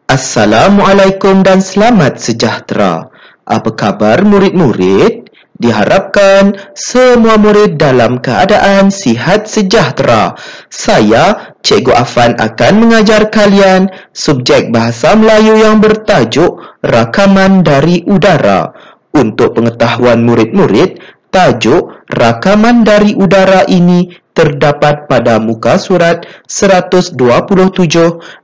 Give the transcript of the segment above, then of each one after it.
Assalamualaikum dan selamat sejahtera. Apa khabar murid-murid? Diharapkan semua murid dalam keadaan sihat sejahtera. Saya, Cikgu Afan akan mengajar kalian subjek Bahasa Melayu yang bertajuk Rakaman dari Udara. Untuk pengetahuan murid-murid, tajuk Rakaman dari Udara ini terdapat pada muka surat 127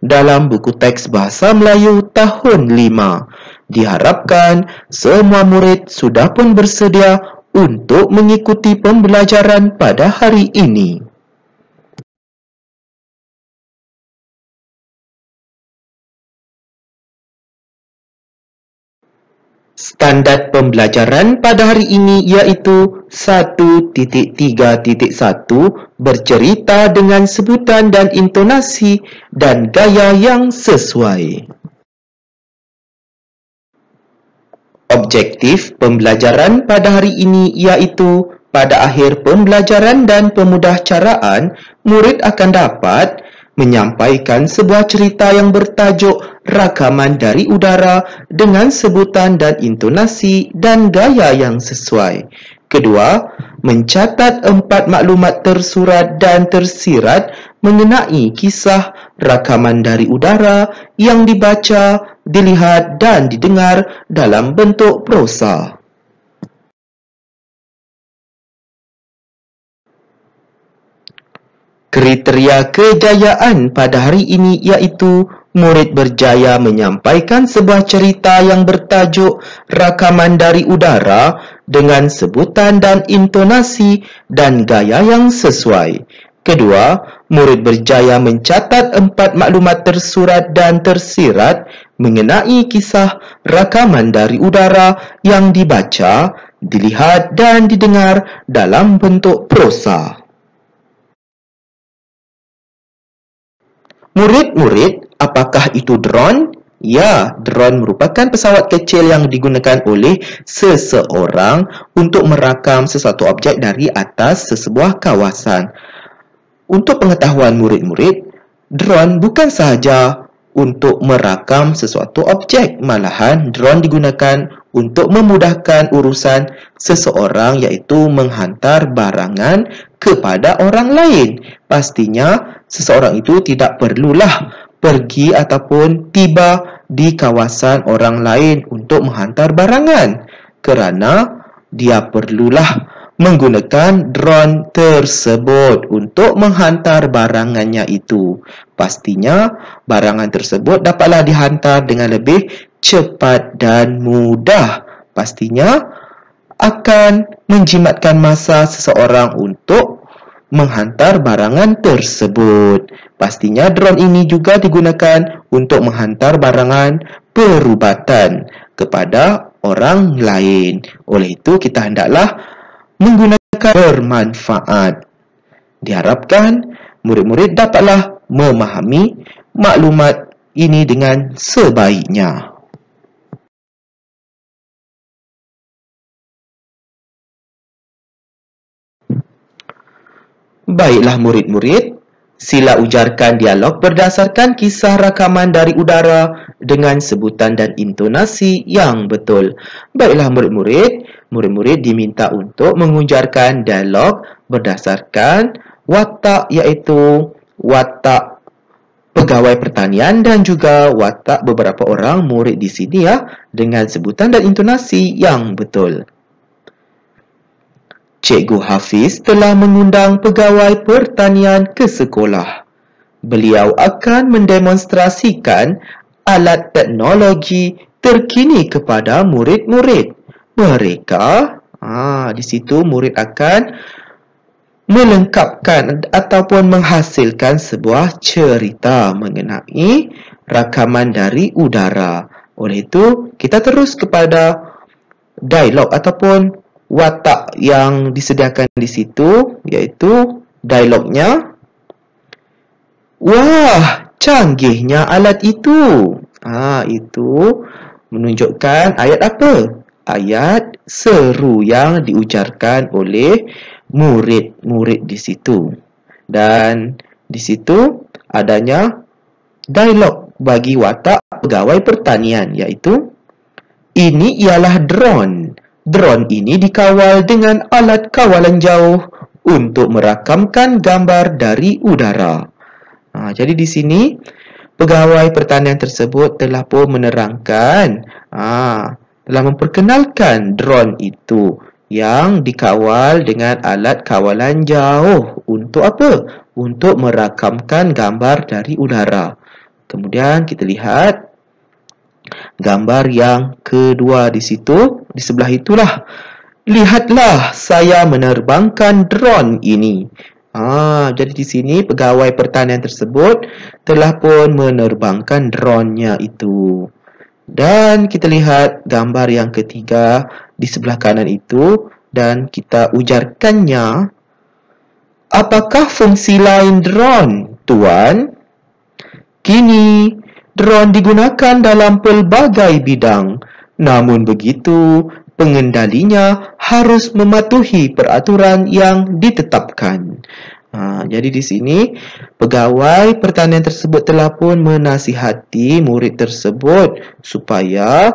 dalam buku teks Bahasa Melayu tahun 5. Diharapkan semua murid sudah pun bersedia untuk mengikuti pembelajaran pada hari ini. Standard pembelajaran pada hari ini iaitu 1.3.1 bercerita dengan sebutan dan intonasi dan gaya yang sesuai. Objektif pembelajaran pada hari ini iaitu pada akhir pembelajaran dan pemudahcaraan, murid akan dapat menyampaikan sebuah cerita yang bertajuk Rakaman dari Udara dengan sebutan dan intonasi dan gaya yang sesuai. Kedua, mencatat 4 maklumat tersurat dan tersirat mengenai kisah rakaman dari udara yang dibaca, dilihat dan didengar dalam bentuk prosa. Kriteria kejayaan pada hari ini iaitu murid berjaya menyampaikan sebuah cerita yang bertajuk Rakaman dari Udara dengan sebutan dan intonasi dan gaya yang sesuai. Kedua, murid berjaya mencatat 4 maklumat tersurat dan tersirat mengenai kisah Rakaman dari Udara yang dibaca, dilihat dan didengar dalam bentuk prosa. Murid-murid, apakah itu drone? Ya, drone merupakan pesawat kecil yang digunakan oleh seseorang untuk merakam sesuatu objek dari atas sesebuah kawasan. Untuk pengetahuan murid-murid, drone bukan sahaja untuk merakam sesuatu objek, malahan drone digunakan untuk memudahkan urusan seseorang iaitu menghantar barangan kepada orang lain. Pastinya seseorang itu tidak perlulah pergi ataupun tiba di kawasan orang lain untuk menghantar barangan kerana dia perlulah menggunakan drone tersebut untuk menghantar barangannya itu. Pastinya barangan tersebut dapatlah dihantar dengan lebih cepat dan mudah. Pastinya akan menjimatkan masa seseorang untuk menghantar barangan tersebut. Pastinya drone ini juga digunakan untuk menghantar barangan perubatan kepada orang lain. Oleh itu, kita hendaklah menggunakan bermanfaat. Diharapkan murid-murid dapatlah memahami maklumat ini dengan sebaiknya. Baiklah murid-murid, sila ujarkan dialog berdasarkan kisah rakaman dari udara dengan sebutan dan intonasi yang betul. Baiklah murid-murid diminta untuk mengujarkan dialog berdasarkan watak iaitu watak pegawai pertanian dan juga watak beberapa orang murid di sini ya dengan sebutan dan intonasi yang betul. Cikgu Hafiz telah mengundang pegawai pertanian ke sekolah. Beliau akan mendemonstrasikan alat teknologi terkini kepada murid-murid. Mereka, di situ murid akan melengkapkan ataupun menghasilkan sebuah cerita mengenai rakaman dari udara. Oleh itu, kita terus kepada dialog ataupun watak yang disediakan di situ, iaitu dialognya. Wah, canggihnya alat itu. Itu menunjukkan ayat apa? Ayat seru yang diujarkan oleh murid-murid di situ. Dan di situ adanya dialog bagi watak pegawai pertanian, iaitu ini ialah drone. Drone ini dikawal dengan alat kawalan jauh untuk merakamkan gambar dari udara. Jadi di sini pegawai pertanian tersebut telah pun menerangkan, telah memperkenalkan drone itu yang dikawal dengan alat kawalan jauh. Untuk apa? Untuk merakamkan gambar dari udara. Kemudian kita lihat gambar yang kedua di situ, di sebelah itulah. Lihatlah saya menerbangkan drone ini. Jadi di sini pegawai pertanian tersebut telah pun menerbangkan drone-nya itu. Dan kita lihat gambar yang ketiga di sebelah kanan itu dan kita ujarkannya. Apakah fungsi lain drone, Tuan? Kini, drone digunakan dalam pelbagai bidang. Namun begitu, pengendalinya harus mematuhi peraturan yang ditetapkan. Jadi di sini, pegawai pertanian tersebut telah pun menasihati murid tersebut supaya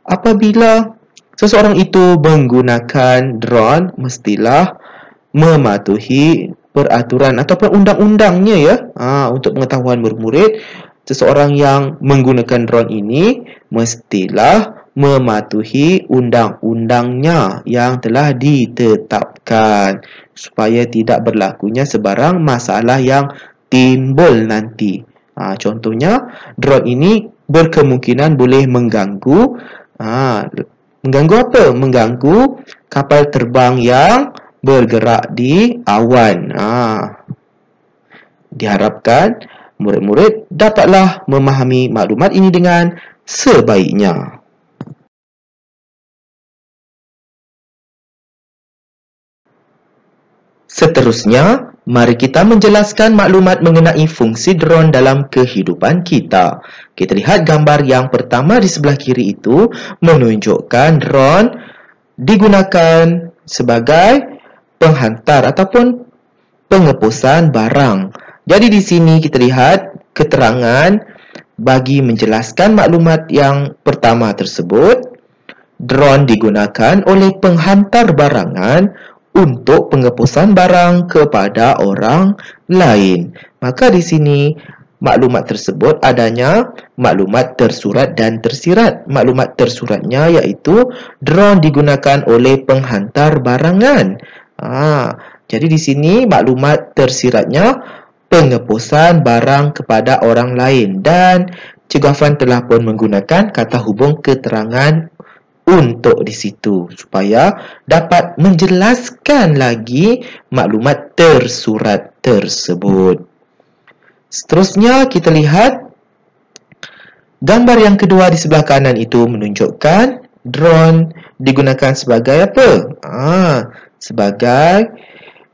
apabila seseorang itu menggunakan drone, mestilah mematuhi peraturan ataupun undang-undangnya ya. Untuk pengetahuan murid-murid, seseorang yang menggunakan drone ini mestilah mematuhi undang-undangnya yang telah ditetapkan supaya tidak berlakunya sebarang masalah yang timbul nanti. Contohnya, drone ini berkemungkinan boleh mengganggu. Mengganggu apa? Mengganggu kapal terbang yang bergerak di awan. Diharapkan murid-murid dapatlah memahami maklumat ini dengan sebaiknya. Seterusnya, mari kita menjelaskan maklumat mengenai fungsi drone dalam kehidupan kita. Kita lihat gambar yang pertama di sebelah kiri itu menunjukkan drone digunakan sebagai penghantar ataupun pengepusan barang. Jadi di sini kita lihat keterangan bagi menjelaskan maklumat yang pertama tersebut. Drone digunakan oleh penghantar barangan untuk pengepusan barang kepada orang lain. Maka di sini maklumat tersebut adanya maklumat tersurat dan tersirat. Maklumat tersuratnya iaitu drone digunakan oleh penghantar barangan. Jadi di sini maklumat tersiratnya pengepusan barang kepada orang lain, dan Cikgu Afan telah pun menggunakan kata hubung keterangan untuk di situ supaya dapat menjelaskan lagi maklumat tersurat tersebut. Seterusnya kita lihat gambar yang kedua di sebelah kanan itu menunjukkan drone digunakan sebagai apa? Sebagai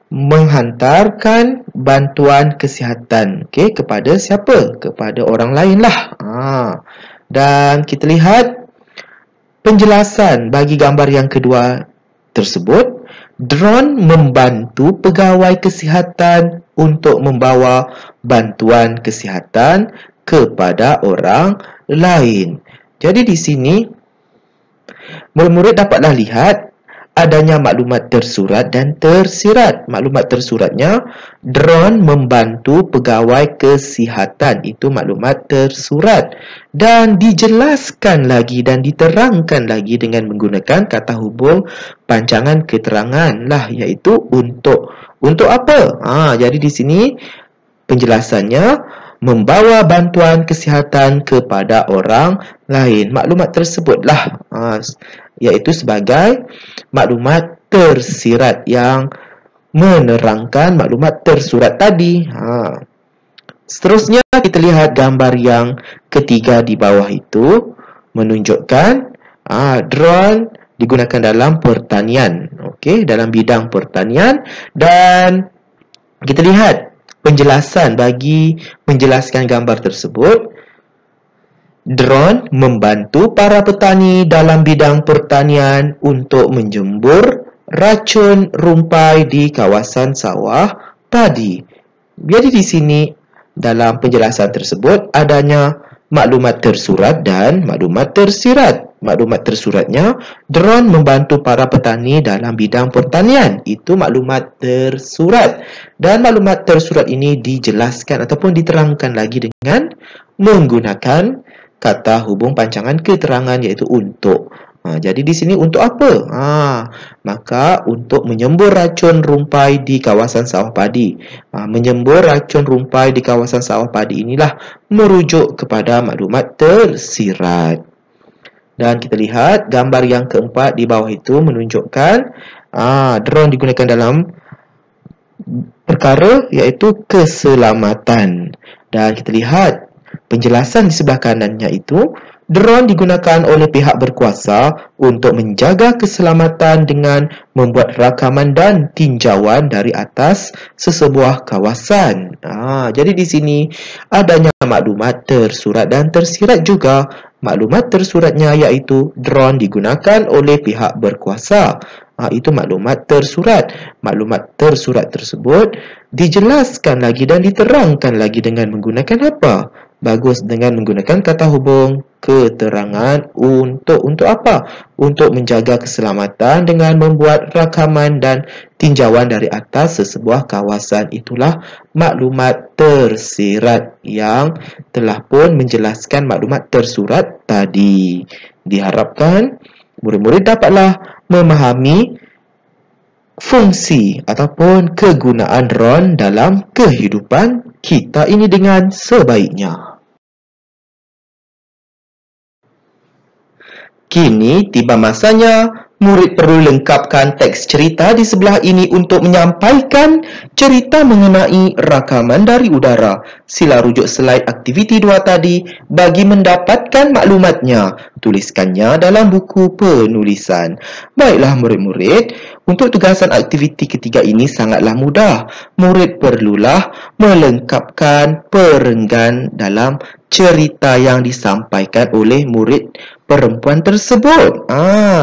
menghantarkan bantuan kesihatan kepada siapa? Kepada orang lain lah. Dan kita lihat penjelasan bagi gambar yang kedua tersebut. Drone membantu pegawai kesihatan untuk membawa bantuan kesihatan kepada orang lain. Jadi di sini murid-murid dapatlah lihat adanya maklumat tersurat dan tersirat. Maklumat tersuratnya, drone membantu pegawai kesihatan. Itu maklumat tersurat. Dan dijelaskan lagi dan diterangkan lagi dengan menggunakan kata hubung pancangan keterangan lah, iaitu untuk. Untuk apa? Jadi di sini penjelasannya membawa bantuan kesihatan kepada orang lain. Maklumat tersebutlah iaitu sebagai maklumat tersirat yang menerangkan maklumat tersurat tadi. Seterusnya kita lihat gambar yang ketiga di bawah itu menunjukkan drone digunakan dalam pertanian. Dalam bidang pertanian, dan kita lihat penjelasan bagi menjelaskan gambar tersebut. Drone membantu para petani dalam bidang pertanian untuk menjembur racun rumpai di kawasan sawah padi. Jadi di sini dalam penjelasan tersebut adanya maklumat tersurat dan maklumat tersirat. Maklumat tersuratnya, drone membantu para petani dalam bidang pertanian. Itu maklumat tersurat. Dan maklumat tersurat ini dijelaskan ataupun diterangkan lagi dengan menggunakan kata hubung pancangan keterangan iaitu untuk. Jadi di sini untuk apa? Maka untuk menyembur racun rumpai di kawasan sawah padi. Menyembur racun rumpai di kawasan sawah padi inilah merujuk kepada maklumat tersirat. Dan kita lihat gambar yang keempat di bawah itu menunjukkan drone digunakan dalam perkara iaitu keselamatan. Dan kita lihat penjelasan di sebelah kanannya itu, drone digunakan oleh pihak berkuasa untuk menjaga keselamatan dengan membuat rakaman dan tinjauan dari atas sesebuah kawasan. Jadi di sini adanya maklumat tersurat dan tersirat juga. Maklumat tersuratnya iaitu drone digunakan oleh pihak berkuasa. Itu maklumat tersurat. Maklumat tersurat tersebut dijelaskan lagi dan diterangkan lagi dengan menggunakan apa? Bagus, dengan menggunakan kata hubung keterangan untuk. Untuk apa? Untuk menjaga keselamatan dengan membuat rakaman dan tinjauan dari atas sesebuah kawasan. Itulah maklumat tersirat yang telah pun menjelaskan maklumat tersurat tadi. Diharapkan murid-murid dapatlah memahami fungsi ataupun kegunaan drone dalam kehidupan kita ini dengan sebaiknya. Kini tiba masanya murid perlu lengkapkan teks cerita di sebelah ini untuk menyampaikan cerita mengenai rakaman dari udara. Sila rujuk slide aktiviti 2 tadi bagi mendapatkan maklumatnya. Tuliskannya dalam buku penulisan. Baiklah murid-murid, untuk tugasan aktiviti ketiga ini sangatlah mudah. Murid perlulah melengkapkan perenggan dalam cerita yang disampaikan oleh murid perempuan tersebut.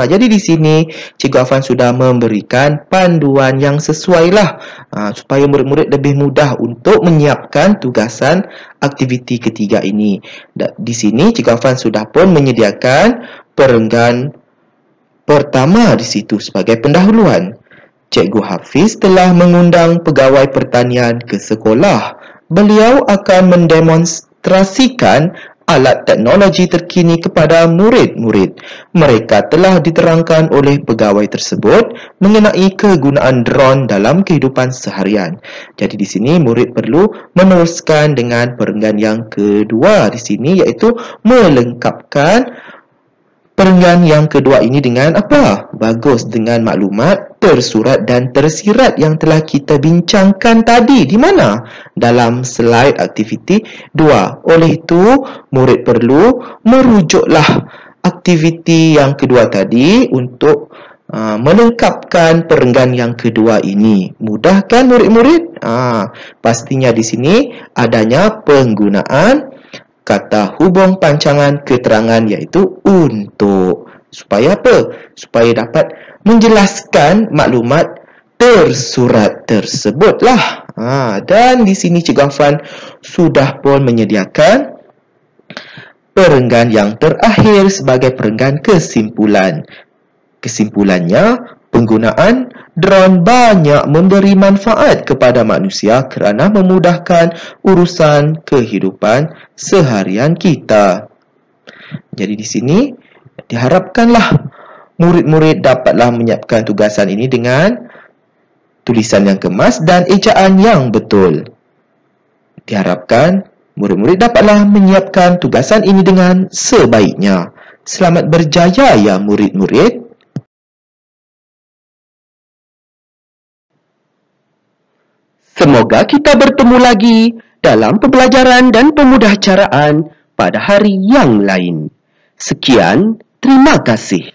Jadi di sini Cikgu Afan sudah memberikan panduan yang sesuai lah supaya murid-murid lebih mudah untuk menyiapkan tugasan aktiviti ketiga ini. Di sini Cikgu Afan sudah pun menyediakan perenggan pertama di situ sebagai pendahuluan. Cikgu Hafiz telah mengundang pegawai pertanian ke sekolah. Beliau akan mendemonstrasikan alat teknologi terkini kepada murid-murid. Mereka telah diterangkan oleh pegawai tersebut mengenai kegunaan drone dalam kehidupan seharian. Jadi di sini murid perlu meneruskan dengan perenggan yang kedua di sini iaitu melengkapkan perenggan yang kedua ini dengan apa? Bagus, dengan maklumat tersurat dan tersirat yang telah kita bincangkan tadi. Di mana? Dalam slide aktiviti 2. Oleh itu, murid perlu merujuklah aktiviti yang kedua tadi untuk melengkapkan perenggan yang kedua ini. Mudah kan murid-murid? Pastinya di sini adanya penggunaan kata hubung pancangan keterangan iaitu untuk. Supaya apa? Supaya dapat menjelaskan maklumat tersurat tersebutlah. Dan di sini Cikgu Afan sudah pun menyediakan perenggan yang terakhir sebagai perenggan kesimpulan. Kesimpulannya, penggunaan drone banyak memberi manfaat kepada manusia kerana memudahkan urusan kehidupan seharian kita. Jadi di sini diharapkanlah murid-murid dapatlah menyiapkan tugasan ini dengan tulisan yang kemas dan ejaan yang betul. Diharapkan murid-murid dapatlah menyiapkan tugasan ini dengan sebaiknya. Selamat berjaya ya murid-murid. Semoga kita bertemu lagi dalam pembelajaran dan pemudahcaraan pada hari yang lain. Sekian, terima kasih.